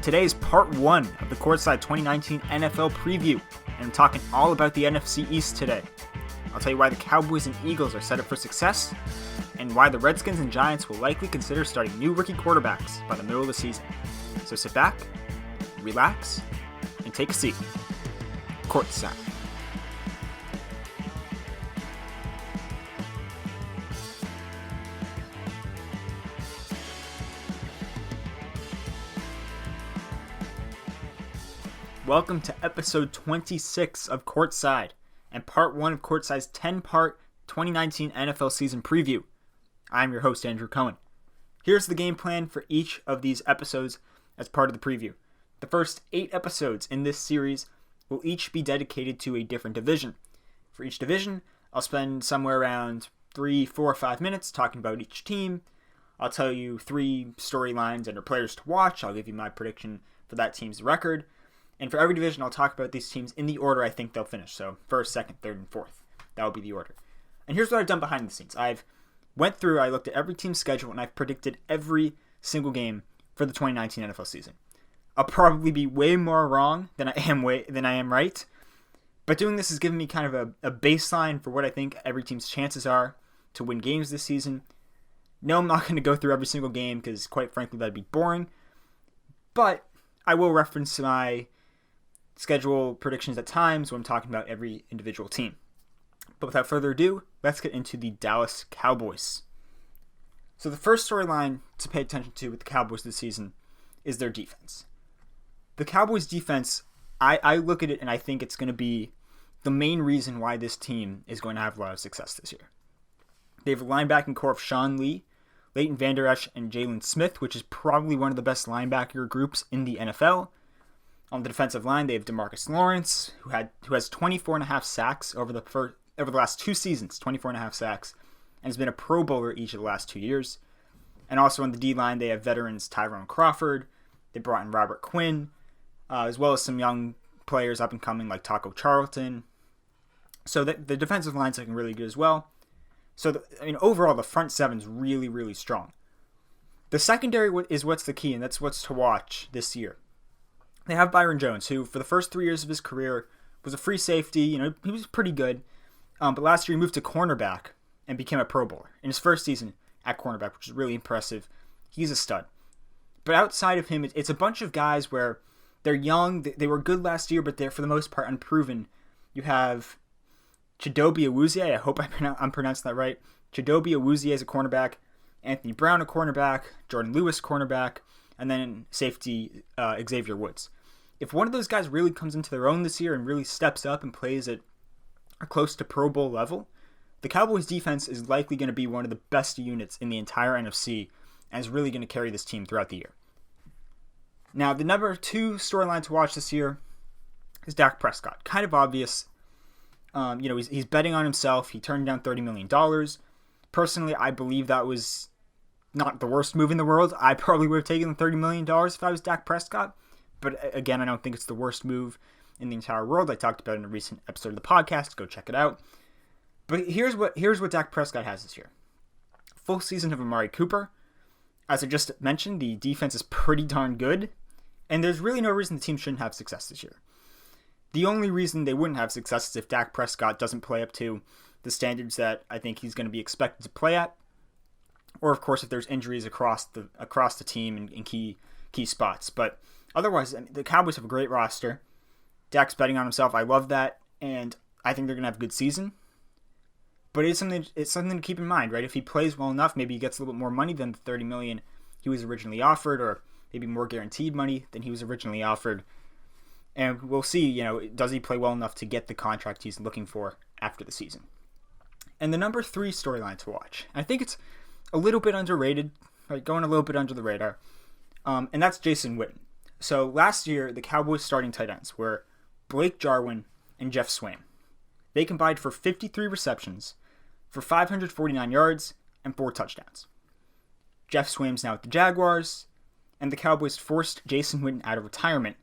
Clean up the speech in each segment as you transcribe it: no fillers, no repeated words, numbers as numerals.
Today is part 1 of the Courtside 2019 NFL preview, and I'm talking all about the NFC East today. I'll tell you why the Cowboys and Eagles are set up for success, and why the Redskins and Giants will likely consider starting new rookie quarterbacks by the middle of the season. So sit back, relax, and take a seat. Courtside. Welcome to episode 26 of Courtside, and part 1 of Courtside's 10-part 2019 NFL season preview. I'm your host, Andrew Cohen. Here's the game plan for each of these episodes as part of the preview. The first 8 episodes in this series will each be dedicated to a different division. For each division, I'll spend somewhere around 3, 4, or 5 minutes talking about each team. I'll tell you 3 storylines and or players to watch. I'll give you my prediction for that team's record. And for every division, I'll talk about these teams in the order I think they'll finish. So first, second, third, and fourth. That will be the order. And here's what I've done behind the scenes. I looked at every team's schedule, and I've predicted every single game for the 2019 NFL season. I'll probably be way more wrong than I am right. But doing this has given me kind of a baseline for what I think every team's chances are to win games this season. No, I'm not going to go through every single game because, quite frankly, that'd be boring. But I will reference my schedule predictions at times when I'm talking about every individual team. But without further ado, let's get into the Dallas Cowboys. So the first storyline to pay attention to with the Cowboys this season is their defense. The Cowboys defense, I look at it and I think it's going to be the main reason why this team is going to have a lot of success this year. They have a linebacking core of Sean Lee, Leighton Vander Esch, and Jalen Smith, which is probably one of the best linebacker groups in the NFL. On the defensive line, they have DeMarcus Lawrence, who has 24.5 sacks over the last 2 seasons, 24.5 sacks, and has been a Pro Bowler each of the last 2 years. And also on the D-line, they have veterans Tyrone Crawford. They brought in Robert Quinn, as well as some young players up and coming like Taco Charlton. So the defensive line's looking really good as well. So overall, the front seven's really, really strong. The secondary is what's the key, and that's what's to watch this year. They have Byron Jones, who for the first 3 years of his career was a free safety. He was pretty good. But last year he moved to cornerback and became a Pro Bowler in his first season at cornerback, which is really impressive. He's a stud. But outside of him, it's a bunch of guys where they're young. They were good last year, but they're for the most part unproven. You have Chidobe Awuzie. I hope I'm pronouncing that right. Chidobe Awuzie as a cornerback, Anthony Brown a cornerback, Jordan Lewis cornerback, and then safety Xavier Woods. If one of those guys really comes into their own this year and really steps up and plays at a close to Pro Bowl level, the Cowboys defense is likely going to be one of the best units in the entire NFC and is really going to carry this team throughout the year. Now, the number 2 storyline to watch this year is Dak Prescott. Kind of obvious. He's betting on himself. He turned down $30 million. Personally, I believe that was not the worst move in the world. I probably would have taken the $30 million if I was Dak Prescott. But again, I don't think it's the worst move in the entire world. I talked about it in a recent episode of the podcast. Go check it out. But here's what Dak Prescott has this year. Full season of Amari Cooper. As I just mentioned, the defense is pretty darn good. And there's really no reason the team shouldn't have success this year. The only reason they wouldn't have success is if Dak Prescott doesn't play up to the standards that I think he's going to be expected to play at. Or, of course, if there's injuries across the team in key spots. But otherwise, the Cowboys have a great roster. Dak's betting on himself. I love that, and I think they're going to have a good season. But it's something to keep in mind, right? If he plays well enough, maybe he gets a little bit more money than the $30 million he was originally offered, or maybe more guaranteed money than he was originally offered. And we'll see, does he play well enough to get the contract he's looking for after the season? And the number 3 storyline to watch, I think it's a little bit underrated, right? Going a little bit under the radar, and that's Jason Witten. So last year, the Cowboys' starting tight ends were Blake Jarwin and Jeff Swaim. They combined for 53 receptions, for 549 yards, and 4 touchdowns. Jeff Swaim's now with the Jaguars, and the Cowboys forced Jason Witten out of retirement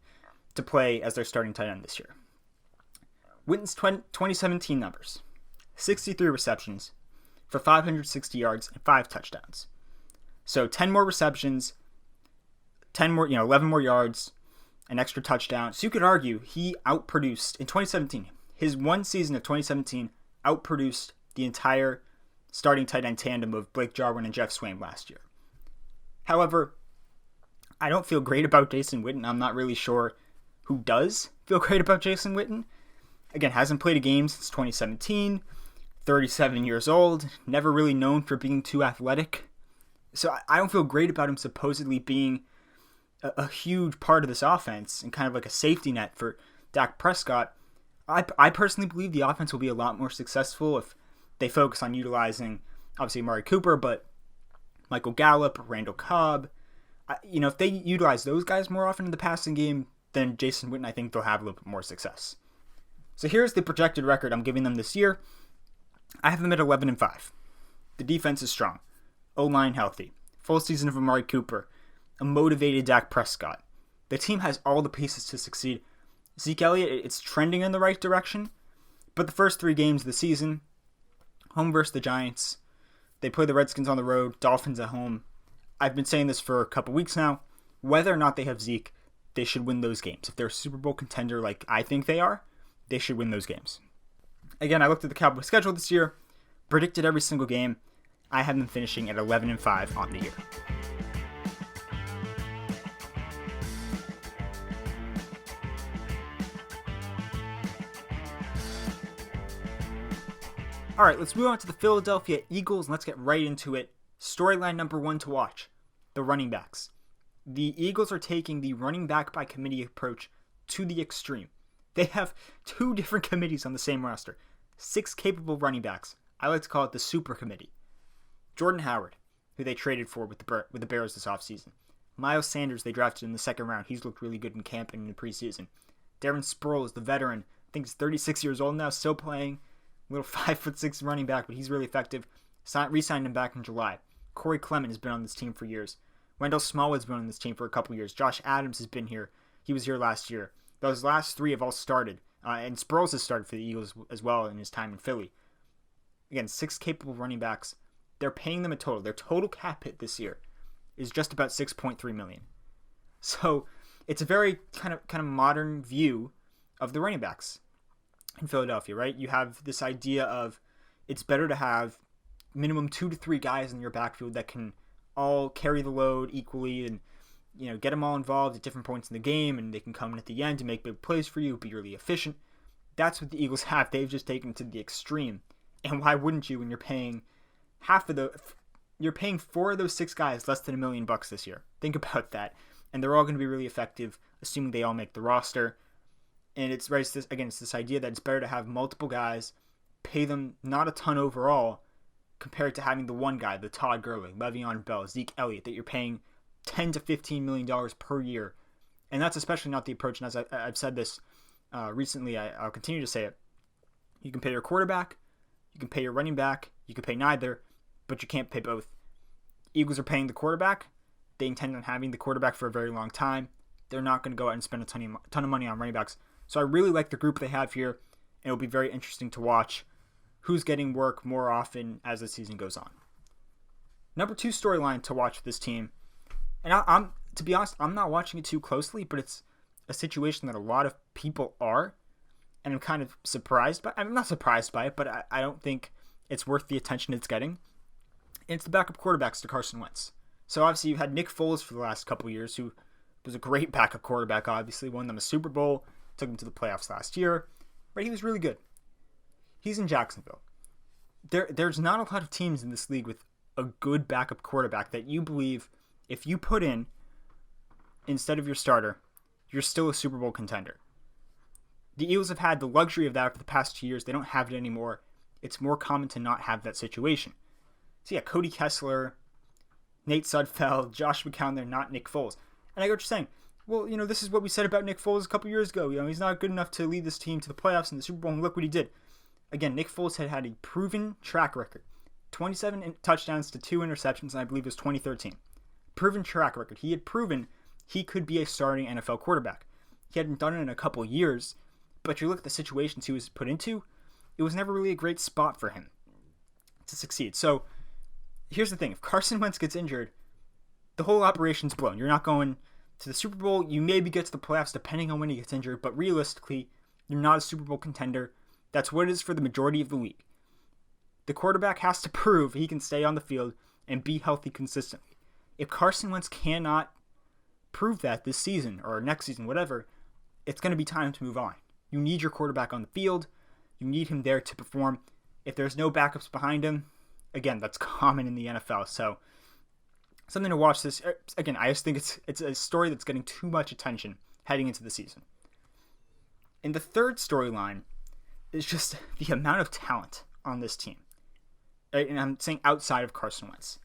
to play as their starting tight end this year. Witten's 2017 numbers: 63 receptions, for 560 yards and 5 touchdowns. So 10 more receptions, 11 more yards, an extra touchdown. So you could argue he outproduced in 2017. His one season of 2017 outproduced the entire starting tight end tandem of Blake Jarwin and Jeff Swain last year. However, I don't feel great about Jason Witten. I'm not really sure who does feel great about Jason Witten. Again, hasn't played a game since 2017, 37 years old, never really known for being too athletic. So I don't feel great about him supposedly being a huge part of this offense and kind of like a safety net for Dak Prescott. I personally believe the offense will be a lot more successful if they focus on utilizing, obviously, Amari Cooper, but Michael Gallup, Randall Cobb. If they utilize those guys more often in the passing game, then Jason Witten, I think they'll have a little bit more success. So here's the projected record I'm giving them this year. I have them at 11-5. The defense is strong. O-line healthy. Full season of Amari Cooper. A motivated Dak Prescott. The team has all the pieces to succeed. Zeke Elliott, it's trending in the right direction. But the first 3 games of the season, home versus the Giants, they play the Redskins on the road, Dolphins at home. I've been saying this for a couple weeks now. Whether or not they have Zeke, they should win those games. If they're a Super Bowl contender like I think they are, they should win those games. Again, I looked at the Cowboys schedule this year, predicted every single game. I have them finishing at 11-5 on the year. All right, let's move on to the Philadelphia Eagles, and let's get right into it. Storyline number 1 to watch, the running backs. The Eagles are taking the running back by committee approach to the extreme. They have 2 different committees on the same roster. 6 capable running backs. I like to call it the super committee. Jordan Howard, who they traded for with the Bears this offseason. Miles Sanders, they drafted in the 2nd round. He's looked really good in camp and in the preseason. Darren Sproles, the veteran. I think he's 36 years old now, still playing. Little 5'6" running back, but he's really effective. Re-signed him back in July. Corey Clement has been on this team for years. Wendell Smallwood's been on this team for a couple years. Josh Adams has been here. He was here last year. Those last 3 have all started. And Sproles has started for the Eagles as well in his time in Philly. Again, 6 capable running backs. They're paying them a total. Their total cap hit this year is just about $6.3 million. So it's a very kind of modern view of the running backs in Philadelphia, right? You have this idea of it's better to have minimum 2 to 3 guys in your backfield that can all carry the load equally and get them all involved at different points in the game, and they can come in at the end to make big plays for you, be really efficient. That's what the Eagles have. They've just taken it to the extreme. And why wouldn't you when you're paying you're paying 4 of those 6 guys less than $1 million this year? Think about that. And they're all going to be really effective, assuming they all make the roster. And it's this idea that it's better to have multiple guys, pay them not a ton overall, compared to having the one guy, the Todd Gurley, Le'Veon Bell, Zeke Elliott, that you're paying $10 to $15 million per year. And that's especially not the approach. And as I've said this recently, I'll continue to say it. You can pay your quarterback, you can pay your running back, you can pay neither, but you can't pay both. Eagles are paying the quarterback. They intend on having the quarterback for a very long time. They're not going to go out and spend a ton of money on running backs. So I really like the group they have here, and it'll be very interesting to watch who's getting work more often as the season goes on. Number 2 storyline to watch with this team, and I'm to be honest, I'm not watching it too closely, but it's a situation that a lot of people are, and I'm kind of surprised by. I'm not surprised by it, but I don't think it's worth the attention it's getting. And it's the backup quarterbacks to Carson Wentz. So obviously you've had Nick Foles for the last couple of years, who was a great backup quarterback, obviously won them a Super Bowl, took them to the playoffs last year, but he was really good. He's in Jacksonville. There's not a lot of teams in this league with a good backup quarterback that you believe if you put in instead of your starter, you're still a Super Bowl contender. The Eagles have had the luxury of that for the past 2 years. They don't have it anymore. It's more common to not have that situation. So yeah, Cody Kessler, Nate Sudfeld, Josh McCown, they're not Nick Foles. And I get what you're saying. Well, this is what we said about Nick Foles a couple years ago. He's not good enough to lead this team to the playoffs and the Super Bowl, and look what he did. Again, Nick Foles had a proven track record. 27 touchdowns to 2 interceptions, and I believe it was 2013. Proven track record. He had proven he could be a starting NFL quarterback. He hadn't done it in a couple years, but you look at the situations he was put into, it was never really a great spot for him to succeed. So here's the thing. If Carson Wentz gets injured, the whole operation's blown. You're not going to the Super Bowl. You maybe get to the playoffs depending on when he gets injured, but realistically, you're not a Super Bowl contender. That's what it is for the majority of the league. The quarterback has to prove he can stay on the field and be healthy consistently. If Carson Wentz cannot prove that this season or next season, whatever, it's going to be time to move on. You need your quarterback on the field. You need him there to perform. If there's no backups behind him, again, that's common in the NFL. So something to watch this. Again, I just think it's a story that's getting too much attention heading into the season. And the third storyline is just the amount of talent on this team. And I'm saying outside of Carson Wentz.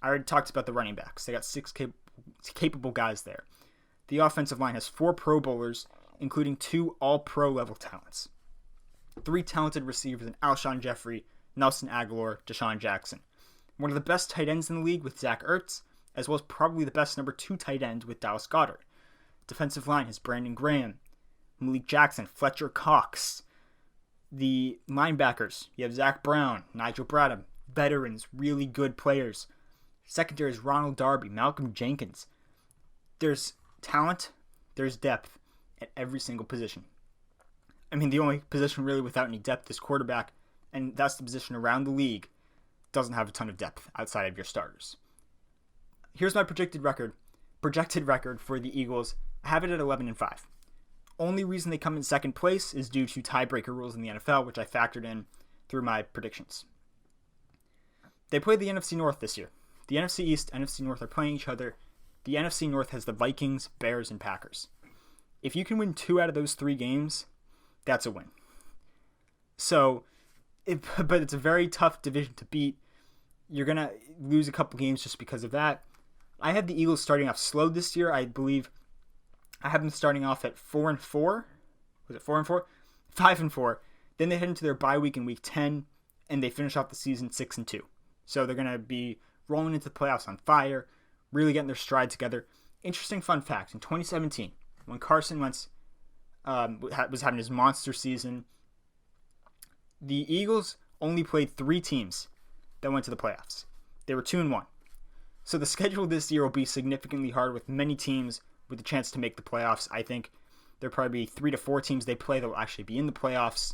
I already talked about the running backs. They got 6 capable guys there. The offensive line has 4 Pro Bowlers, including 2 All-Pro level talents. 3 talented receivers in Alshon Jeffrey, Nelson Aguilar, Deshaun Jackson. One of the best tight ends in the league with Zach Ertz, as well as probably the best number 2 tight end with Dallas Goedert. Defensive line has Brandon Graham, Malik Jackson, Fletcher Cox. The linebackers, you have Zach Brown, Nigel Bradham, veterans, really good players. Secondary is Ronald Darby, Malcolm Jenkins. There's talent, there's depth at every single position. I mean, the only position really without any depth is quarterback, and that's the position around the league doesn't have a ton of depth outside of your starters. Here's my projected record for the Eagles. I have it at 11-5. Only reason they come in second place is due to tiebreaker rules in the NFL, which I factored in through my predictions. They play the NFC North this year. The NFC East, NFC North are playing each other. The NFC North has the Vikings, Bears, and Packers. If you can win 2 out of those 3 games, that's a win. But it's a very tough division to beat. You're going to lose a couple games just because of that. I had the Eagles starting off slow this year. I believe I have them starting off at 4-4. Was it 4-4? 5-4. Then they head into their bye week in week 10, and they finish off the season 6-2. So they're going to be rolling into the playoffs on fire, really getting their stride together. Interesting fun fact, in 2017, when Carson Wentz was having his monster season, the Eagles only played 3 teams that went to the playoffs. They were 2-1. So the schedule this year will be significantly hard with many teams with a chance to make the playoffs. I think there'll probably be 3 to 4 teams they play that will actually be in the playoffs.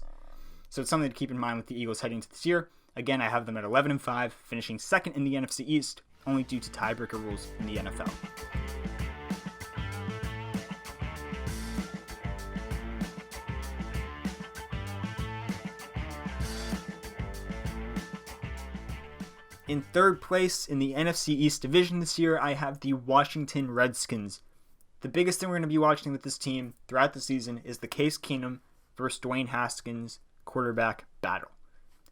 So it's something to keep in mind with the Eagles heading into this year. Again, I have them at 11-5, finishing second in the NFC East, only due to tiebreaker rules in the NFL. In third place in the NFC East division this year, I have the Washington Redskins. The biggest thing we're going to be watching with this team throughout the season is the Case Keenum versus Dwayne Haskins quarterback battle.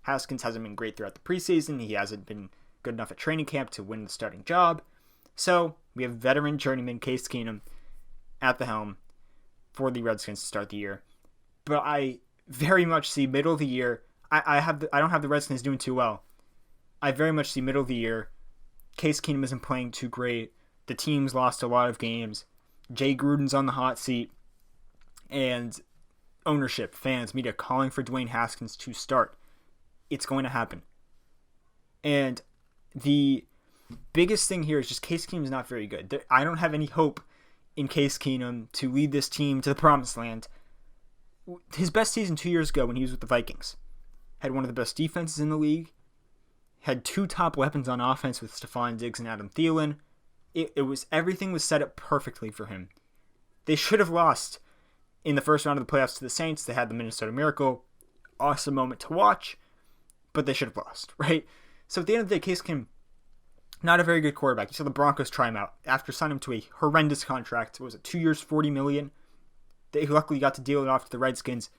Haskins hasn't been great throughout the preseason. He hasn't been good enough at training camp to win the starting job. So we have veteran journeyman Case Keenum at the helm for the Redskins to start the year. But I very much see middle of the year. I don't have the Redskins doing too well. I very much see middle of the year. Case Keenum isn't playing too great. The team's lost a lot of games. Jay Gruden's on the hot seat. And ownership, fans, media calling for Dwayne Haskins to start. It's going to happen. And the biggest thing here is just Case Keenum's not very good. I don't have any hope in Case Keenum to lead this team to the promised land. His best season 2 years ago when he was with the Vikings. Had one of the best defenses in the league. Had 2 top weapons on offense with Stephon Diggs and Adam Thielen. Everything was set up perfectly for him. They should have lost in the first round of the playoffs to the Saints. They had the Minnesota Miracle. Awesome moment to watch. But they should have lost, right? So at the end of the day, Case Keenum, not a very good quarterback. You saw the Broncos try him out after signing him to a horrendous contract. Was it 2 years, $40 million? They luckily got to deal it off to the Redskins.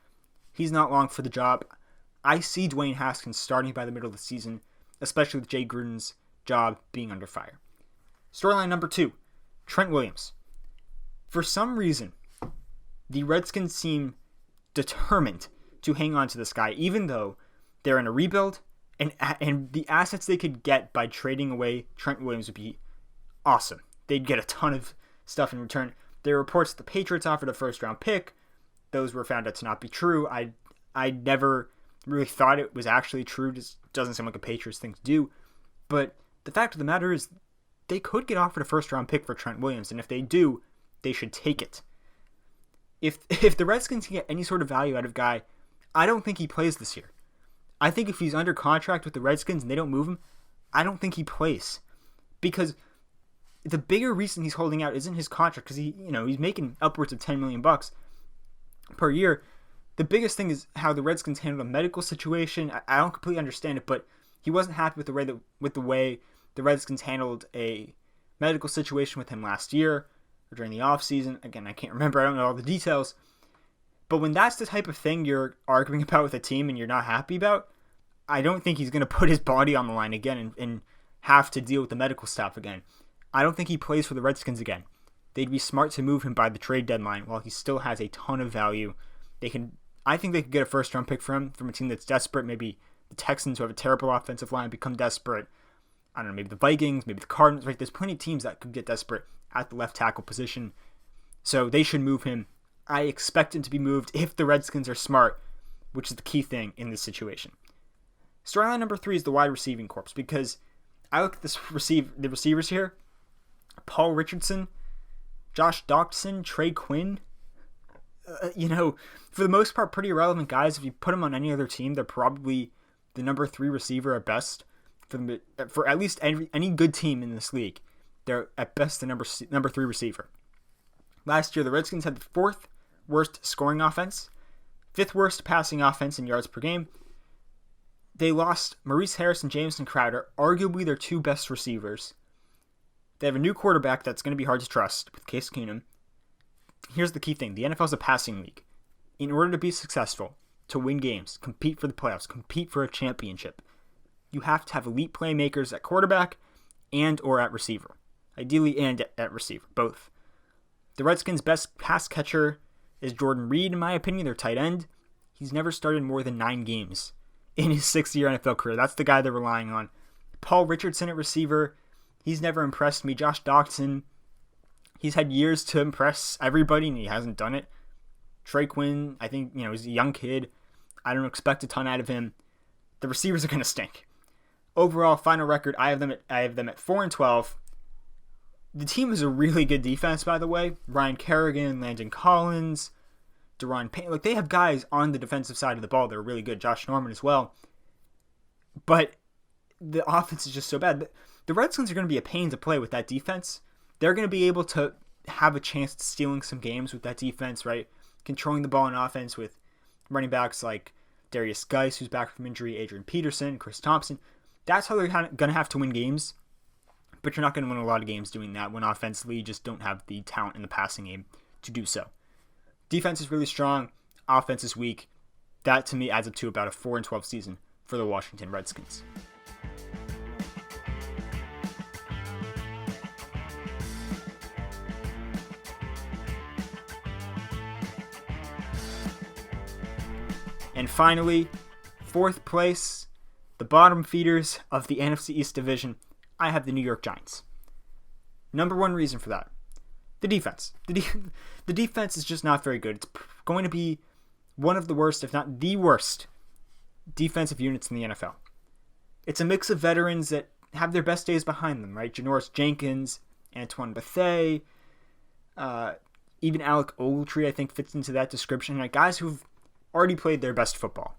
He's not long for the job. I see Dwayne Haskins starting by the middle of the season, especially with Jay Gruden's job being under fire. Storyline number 2, Trent Williams. For some reason, the Redskins seem determined to hang on to this guy, even though they're in a rebuild, and the assets they could get by trading away Trent Williams would be awesome. They'd get a ton of stuff in return. There are reports that the Patriots offered a first-round pick. Those were found out to not be true. I never really thought it was actually true. Just doesn't seem like a Patriots thing to do. But the fact of the matter is they could get offered a first-round pick for Trent Williams, and if they do, they should take it. If the Redskins can get any sort of value out of Guy, I don't think he plays this year. I think if he's under contract with the Redskins and they don't move him, I don't think he plays. Because the bigger reason he's holding out isn't his contract, because he's making upwards of $10 million per year. The biggest thing is how the Redskins handle the medical situation. I don't completely understand it, but he wasn't happy with the way the Redskins handled a medical situation with him last year or during the offseason. Again, I can't remember. I don't know all the details. But when that's the type of thing you're arguing about with a team and you're not happy about, I don't think he's going to put his body on the line again and have to deal with the medical staff again. I don't think he plays for the Redskins again. They'd be smart to move him by the trade deadline while he still has a ton of value. I think they could get a first-round pick for him from a team that's desperate. Maybe the Texans, who have a terrible offensive line, become desperate. I don't know, maybe the Vikings, maybe the Cardinals. Right? There's plenty of teams that could get desperate at the left tackle position. So they should move him. I expect him to be moved if the Redskins are smart, which is the key thing in this situation. Storyline number 3 is the wide receiving corps, because I look at the receivers here. Paul Richardson, Josh Doctson, Trey Quinn. For the most part, pretty irrelevant guys. If you put them on any other team, they're probably the number 3 receiver at best. For at least any good team in this league, they're at best the number 3 receiver. Last year, the Redskins had the 4th worst scoring offense, 5th worst passing offense in yards per game. They lost Maurice Harris and Jamison Crowder, arguably their 2 best receivers. They have a new quarterback that's going to be hard to trust with Case Keenum. Here's the key thing. The NFL is a passing league. In order to be successful, to win games, compete for the playoffs, compete for a championship, you have to have elite playmakers at quarterback and or at receiver. Ideally and at receiver, both. The Redskins' best pass catcher is Jordan Reed, in my opinion, their tight end. He's never started more than 9 games in his 6-year NFL career. That's the guy they're relying on. Paul Richardson at receiver, he's never impressed me. Josh Doctson, he's had years to impress everybody, and he hasn't done it. Trey Quinn, I think, he's a young kid. I don't expect a ton out of him. The receivers are going to stink. Overall, final record, I have them at 4-12. The team is a really good defense, by the way. Ryan Kerrigan, Landon Collins, Deron Payne. They have guys on the defensive side of the ball that are really good. Josh Norman as well. But the offense is just so bad. The Redskins are going to be a pain to play with that defense. They're going to be able to have a chance at stealing some games with that defense, right? Controlling the ball in offense with running backs like Darius Geis, who's back from injury, Adrian Peterson, Chris Thompson. That's how they're going to have to win games. But you're not going to win a lot of games doing that when offensively you just don't have the talent in the passing game to do so. Defense is really strong. Offense is weak. That, to me, adds up to about a 4-12 season for the Washington Redskins. And finally, 4th place, the bottom feeders of the NFC East division. I have the New York Giants. Number 1 reason for that, the defense. The defense is just not very good. It's going to be one of the worst, if not the worst, defensive units in the NFL. It's a mix of veterans that have their best days behind them, right? Janoris Jenkins, Antoine Bethea, even Alec Ogletree, I think, fits into that description. Like guys who've already played their best football.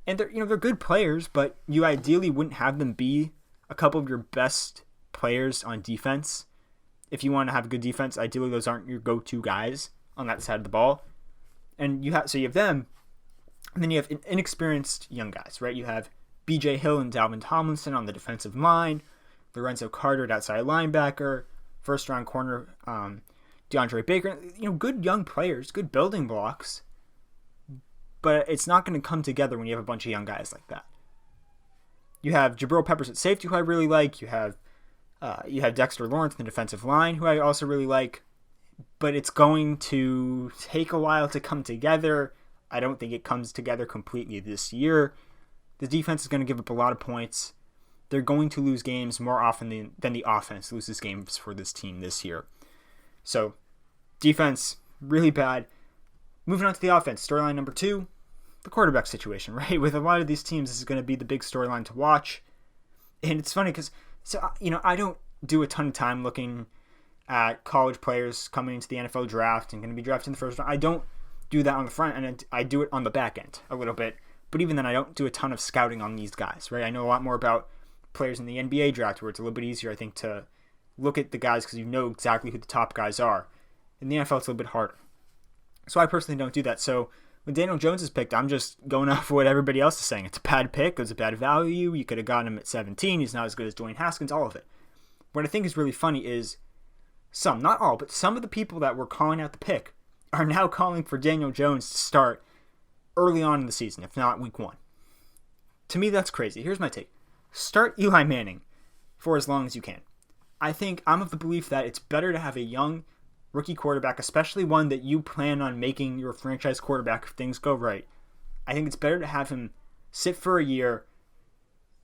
And they're good players, but you ideally wouldn't have them be a couple of your best players on defense. If you want to have a good defense, ideally those aren't your go-to guys on that side of the ball. And you have them, and then you have inexperienced young guys, right? You have B.J. Hill and Dalvin Tomlinson on the defensive line, Lorenzo Carter at outside linebacker, first-round corner DeAndre Baker. Good young players, good building blocks, but it's not going to come together when you have a bunch of young guys like that. You have Jabril Peppers at safety, who I really like. You have Dexter Lawrence in the defensive line, who I also really like. But it's going to take a while to come together. I don't think it comes together completely this year. The defense is going to give up a lot of points. They're going to lose games more often than the offense loses games for this team this year. So, defense, really bad. Moving on to the offense, storyline number 2. The quarterback situation, right? With a lot of these teams, this is going to be the big storyline to watch. And it's funny because, I don't do a ton of time looking at college players coming into the NFL draft and going to be drafted in the first round. I don't do that on the front end. I do it on the back end a little bit. But even then, I don't do a ton of scouting on these guys, right? I know a lot more about players in the NBA draft where it's a little bit easier, I think, to look at the guys because you know exactly who the top guys are. In the NFL, it's a little bit harder. So I personally don't do that. So when Daniel Jones is picked, I'm just going off what everybody else is saying. It's a bad pick. It was a bad value. You could have gotten him at 17. He's not as good as Dwayne Haskins, all of it. What I think is really funny is some, not all, but some of the people that were calling out the pick are now calling for Daniel Jones to start early on in the season, if not week 1. To me, that's crazy. Here's my take. Start Eli Manning for as long as you can. I think I'm of the belief that it's better to have a young rookie quarterback, especially one that you plan on making your franchise quarterback if things go right. I think it's better to have him sit for a year,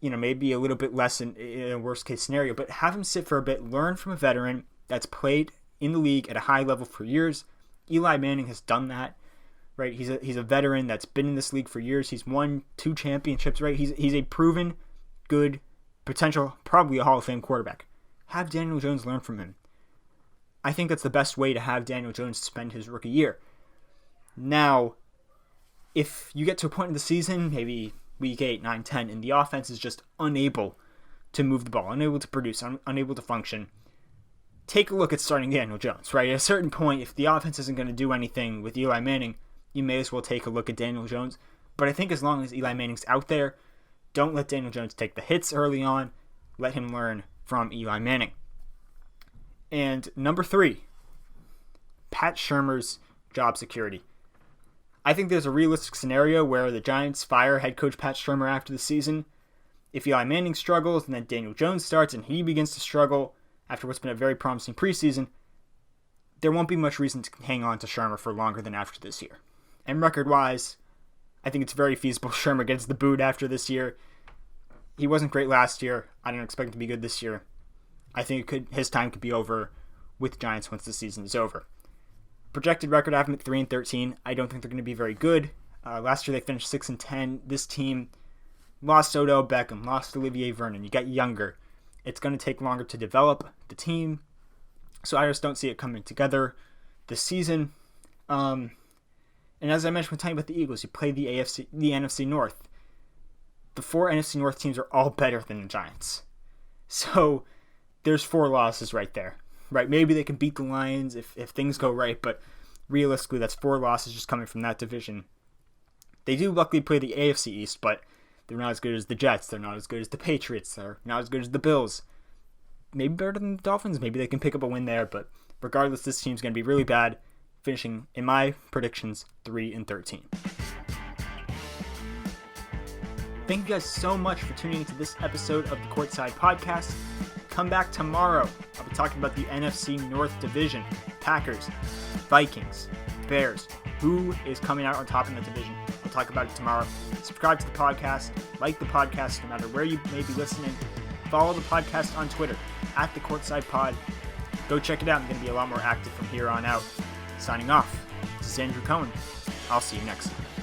maybe a little bit less in a worst case scenario, but have him sit for a bit, learn from a veteran that's played in the league at a high level for years. Eli Manning has done that, right? He's a veteran that's been in this league for years. He's won 2 championships, right? He's a proven, good, potential, probably a Hall of Fame quarterback. Have Daniel Jones learn from him. I think that's the best way to have Daniel Jones spend his rookie year. Now, if you get to a point in the season, maybe week 8, 9, 10, and the offense is just unable to move the ball, unable to produce, unable to function, take a look at starting Daniel Jones, right? At a certain point, if the offense isn't going to do anything with Eli Manning, you may as well take a look at Daniel Jones. But I think as long as Eli Manning's out there, don't let Daniel Jones take the hits early on. Let him learn from Eli Manning. And number 3, Pat Shurmur's job security. I think there's a realistic scenario where the Giants fire head coach Pat Shurmur after the season. If Eli Manning struggles and then Daniel Jones starts and he begins to struggle after what's been a very promising preseason, there won't be much reason to hang on to Shurmur for longer than after this year. And record-wise, I think it's very feasible Shurmur gets the boot after this year. He wasn't great last year. I don't expect him to be good this year. I think his time could be over with Giants once the season is over. Projected record, I have them at 3-13. I don't think they're going to be very good. Last year they finished 6-10. This team lost Odell Beckham, lost Olivier Vernon. You got younger. It's going to take longer to develop the team. So I just don't see it coming together this season. And as I mentioned when talking about the Eagles, you play the NFC North. The 4 NFC North teams are all better than the Giants. So there's 4 losses right there. Right? Maybe they can beat the Lions if things go right, but realistically that's 4 losses just coming from that division. They do luckily play the AFC East, but they're not as good as the Jets. They're not as good as the Patriots. They're not as good as the Bills. Maybe better than the Dolphins. Maybe they can pick up a win there, but regardless, this team's going to be really bad, finishing, in my predictions, 3-13. Thank you guys so much for tuning into this episode of the Courtside Podcast. Come back tomorrow. I'll be talking about the NFC North division. Packers, Vikings, Bears. Who is coming out on top in the division? We'll talk about it tomorrow. Subscribe to the podcast. Like the podcast no matter where you may be listening. Follow the podcast on Twitter at the Courtside Pod. Go check it out. I'm going to be a lot more active from here on out. Signing off. This is Andrew Cohen. I'll see you next time.